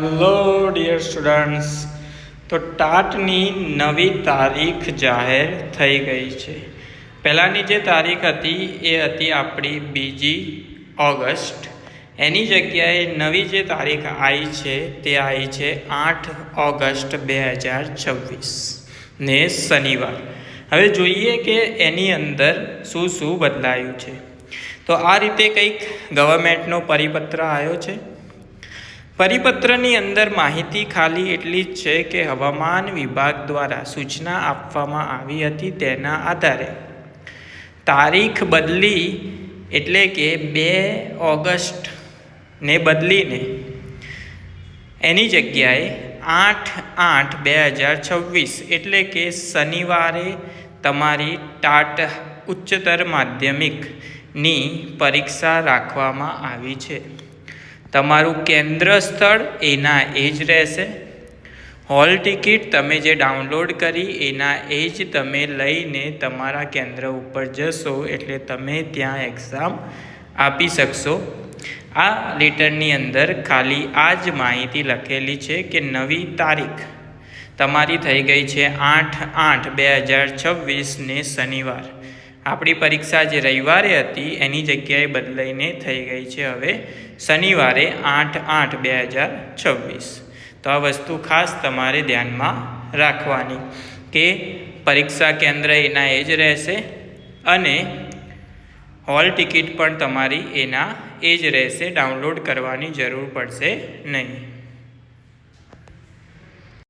Hello dear students, તો ટાટની નવી તારીખ જાહેર થઈ ગઈ છે. પહેલાંની જે તારીખ હતી એ હતી આપણી 2 ઓગસ્ટ. એની જગ્યાએ નવી જે તારીખ આવી છે તે આવી છે 8 ઓગસ્ટ 2026 ને શનિવાર. હવે જોઈએ કે એની અંદર શું શું બદલાયું છે. તો આ રીતે કંઈક ગવર્મેન્ટનો પરિપત્ર આવ્યો છે. પરિપત્રની અંદર માહિતી ખાલી એટલી જ છે કે હવામાન વિભાગ દ્વારા સૂચના આપવામાં આવી હતી તેના આધારે તારીખ બદલી, એટલે કે 2 ઓગસ્ટને બદલીને એની જગ્યાએ 8/8/2026 એટલે કે શનિવારે તમારી ટાટ ઉચ્ચતર માધ્યમિકની પરીક્ષા રાખવામાં આવી છે. તમારું કેન્દ્ર સ્થળ એના એ જ રહેશે. હોલ ટિકિટ તમે જે ડાઉનલોડ કરી એના એ જ તમે લઈને તમારા કેન્દ્ર ઉપર જશો એટલે તમે ત્યાં એક્ઝામ આપી શકશો. આ લેટરની અંદર ખાલી આ જ માહિતી લખેલી છે કે નવી તારીખ તમારી થઈ ગઈ છે 8/8/2026 ને શનિવાર. આપણી પરીક્ષા જે રવિવારે હતી એની જગ્યાએ બદલાઈને થઈ ગઈ છે હવે શનિવારે 8/8/2026. તો આ વસ્તુ ખાસ તમારે ધ્યાનમાં રાખવાની કે પરીક્ષા કેન્દ્ર એના એ જ રહેશે અને હોલ ટિકિટ પણ તમારી એના એ જ રહેશે. ડાઉનલોડ કરવાની જરૂર પડશે નહીં.